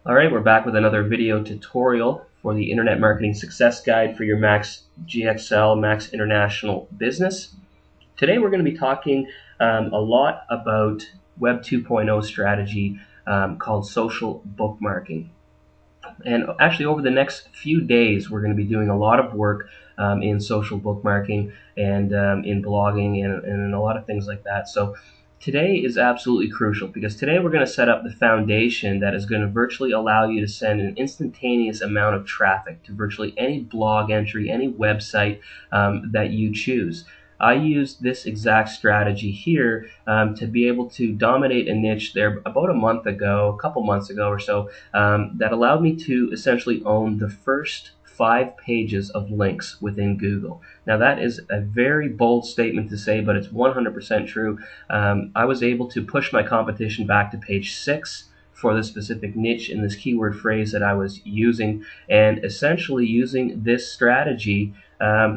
Alright, we're back with another video tutorial for the Internet Marketing Success Guide for your Maxgxl, Max International Business. Today we're going to be talking a lot about Web 2.0 strategy called social bookmarking. And actually over the next few days we're going to be doing a lot of work in social bookmarking and in blogging and a lot of things like that. So today is absolutely crucial because today we're going to set up the foundation that is going to virtually allow you to send an instantaneous amount of traffic to virtually any blog entry, any website that you choose. I used this exact strategy here to be able to dominate a niche there about a couple months ago or so, that allowed me to essentially own the first 5 pages of links within Google. Now that is a very bold statement to say, but it's 100% true. I was able to push my competition back to page 6 for the specific niche in this keyword phrase that I was using, and essentially using this strategy,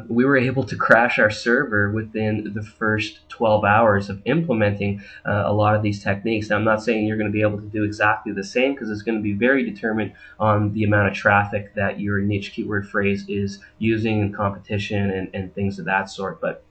we were able to crash our server within the first 12 hours of implementing a lot of these techniques. Now, I'm not saying you're going to be able to do exactly the same because it's going to be very determined on the amount of traffic that your niche keyword phrase is using in competition and things of that sort. But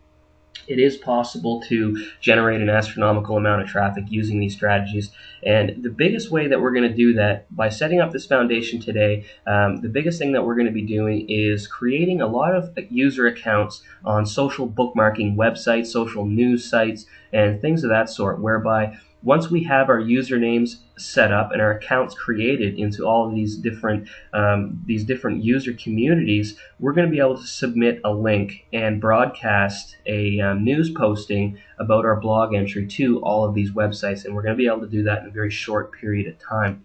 it is possible to generate an astronomical amount of traffic using these strategies. And the biggest way that we're going to do that by setting up this foundation today, the biggest thing that we're going to be doing is creating a lot of user accounts on social bookmarking websites, social news sites, and things of that sort, whereby once we have our usernames set up and our accounts created into all of these different user communities, we're going to be able to submit a link and broadcast a news posting about our blog entry to all of these websites, and we're going to be able to do that in a very short period of time.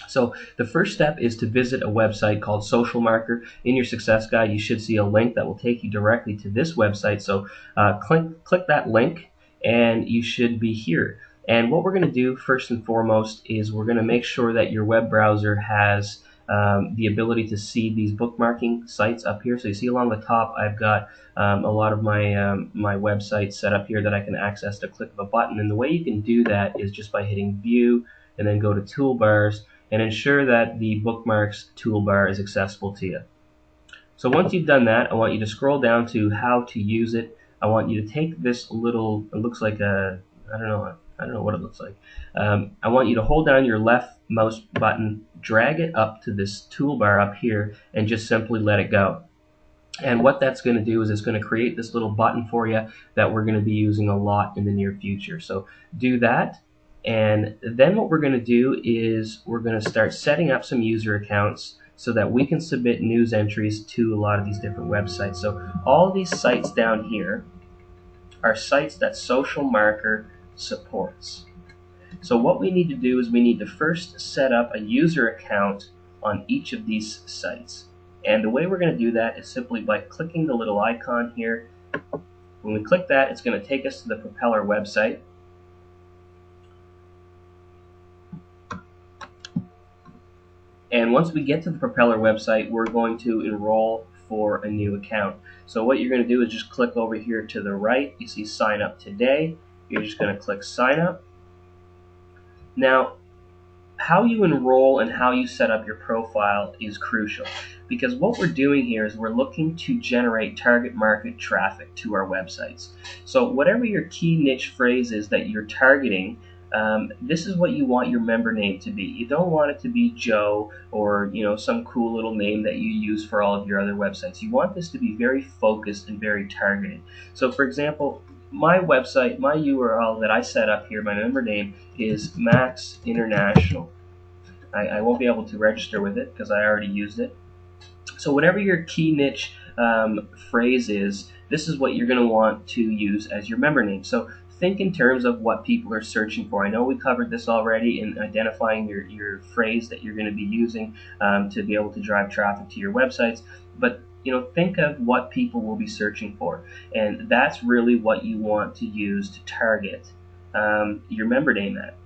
So the first step is to visit a website called Social Marker. In your success guide, you should see a link that will take you directly to this website. So click that link and you should be here. And what we're going to do first and foremost is we're going to make sure that your web browser has the ability to see these bookmarking sites up here. So you see along the top, I've got a lot of my websites set up here that I can access at a click of a button. And the way you can do that is just by hitting View and then go to Toolbars and ensure that the Bookmarks toolbar is accessible to you. So once you've done that, I want you to scroll down to How to Use It. I want you to take this little, it looks like a, I don't know what it looks like. I want you to hold down your left mouse button, drag it up to this toolbar up here, and just simply let it go. And what that's going to do is it's going to create this little button for you that we're going to be using a lot in the near future. So do that, and then what we're going to do is we're going to start setting up some user accounts so that we can submit news entries to a lot of these different websites. So all of these sites down here are sites that Social Marker supports. So what we need to do is we need to first set up a user account on each of these sites. And the way we're going to do that is simply by clicking the little icon here. When we click that, it's going to take us to the Propeller website. And once we get to the Propeller website, we're going to enroll for a new account. So what you're going to do is just click over here to the right. You see Sign Up Today. You're just going to click Sign Up. Now, how you enroll and how you set up your profile is crucial, because what we're doing here is we're looking to generate target market traffic to our websites. So whatever your key niche phrase is that you're targeting, this is what you want your member name to be. You don't want it to be Joe or some cool little name that you use for all of your other websites. You want this to be very focused and very targeted. So for example, my website, my URL that I set up here, my member name is Max International. I won't be able to register with it because I already used it. So whatever your key niche phrase is, this is what you're going to want to use as your member name. So think in terms of what people are searching for. I know we covered this already in identifying your phrase that you're going to be using to be able to drive traffic to your websites, but think of what people will be searching for, and that's really what you want to use to target your member name at.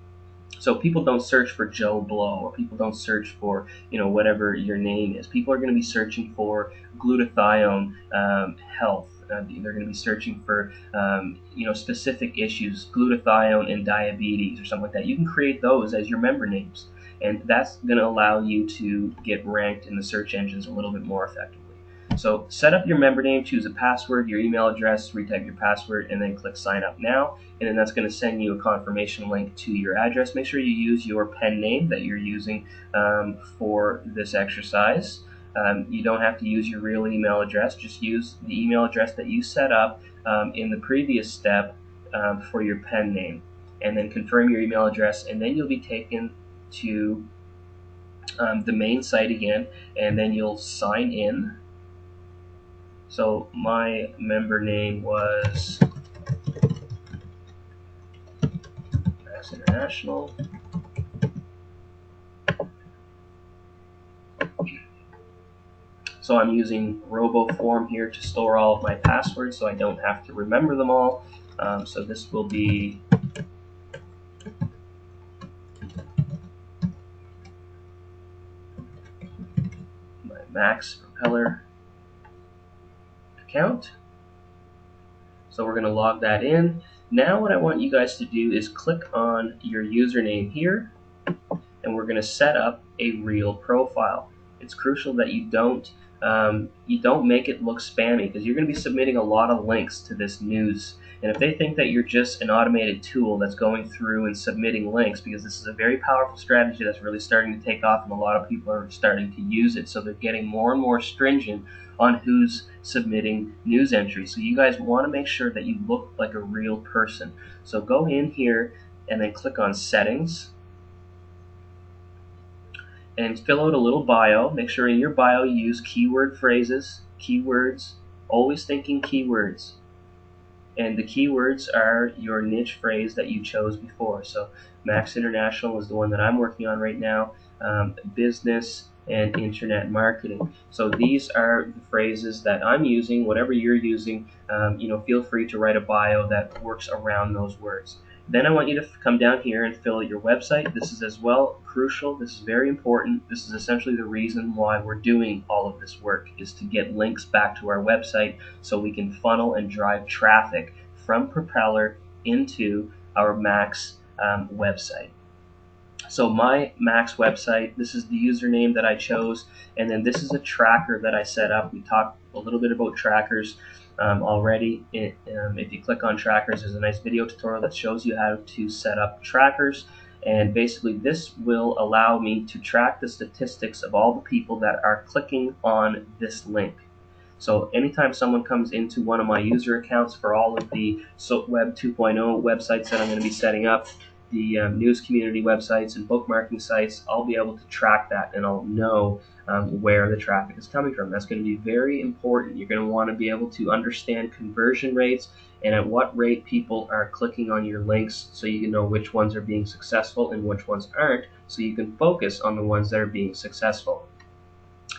So people don't search for Joe Blow, or people don't search for whatever your name is. People are going to be searching for glutathione health, They're going to be searching for specific issues, glutathione and diabetes or something like that. You can create those as your member names, and that's going to allow you to get ranked in the search engines a little bit more effectively. So set up your member name, choose a password, your email address, retype your password, and then click sign up now. And then that's going to send you a confirmation link to your address. Make sure you use your pen name that you're using for this exercise. You don't have to use your real email address. Just use the email address that you set up in the previous step for your pen name. And then confirm your email address, and then you'll be taken to the main site again, and then you'll sign in. So my member name was Max International. So I'm using RoboForm here to store all of my passwords so I don't have to remember them all. So this will be my Max Propeller account. So we're going to log that in. Now what I want you guys to do is click on your username here, and we're going to set up a real profile. It's crucial that you don't make it look spammy, because you're going to be submitting a lot of links to this news. And if they think that you're just an automated tool that's going through and submitting links, because this is a very powerful strategy that's really starting to take off and a lot of people are starting to use it, so they're getting more and more stringent on who's submitting news entries. So you guys want to make sure that you look like a real person. So go in here and then click on settings and fill out a little bio. Make sure in your bio you use keyword phrases, keywords, always thinking keywords. And the keywords are your niche phrase that you chose before. So Max International is the one that I'm working on right now, business and internet marketing. So these are the phrases that I'm using. Whatever you're using, feel free to write a bio that works around those words. Then I want you to come down here and fill out your website. This is as well crucial. This is very important. This is essentially the reason why we're doing all of this work, is to get links back to our website so we can funnel and drive traffic from Propeller into our Max website. So my Max website, this is the username that I chose, and then this is a tracker that I set up. We talked a little bit about trackers already. If you click on trackers, there's a nice video tutorial that shows you how to set up trackers, and basically this will allow me to track the statistics of all the people that are clicking on this link. So anytime someone comes into one of my user accounts for all of the Web 2.0 websites that I'm going to be setting up, the news community websites and bookmarking sites, I'll be able to track that, and I'll know where the traffic is coming from. That's going to be very important. You're going to want to be able to understand conversion rates and at what rate people are clicking on your links, so you can know which ones are being successful and which ones aren't, so you can focus on the ones that are being successful.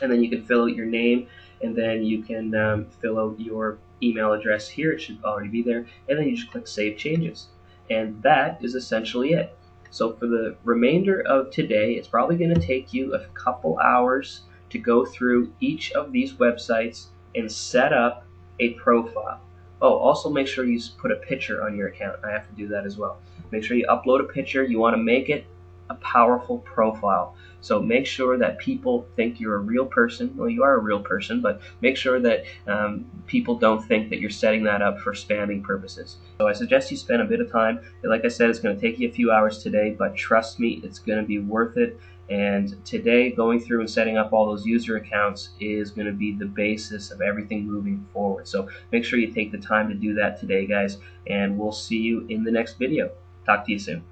And then you can fill out your name, and then you can fill out your email address here. It should already be there, and then you just click Save Changes. And that is essentially it. So for the remainder of today, it's probably going to take you a couple hours to go through each of these websites and set up a profile. Oh, also make sure you put a picture on your account. I have to do that as well. Make sure you upload a picture. You want to make it a powerful profile. So make sure that people think you're a real person. Well, you are a real person, but make sure that people don't think that you're setting that up for spamming purposes. So I suggest you spend a bit of time. Like I said, it's going to take you a few hours today, but trust me, it's going to be worth it. And today, going through and setting up all those user accounts is going to be the basis of everything moving forward. So make sure you take the time to do that today, guys, and we'll see you in the next video. Talk to you soon.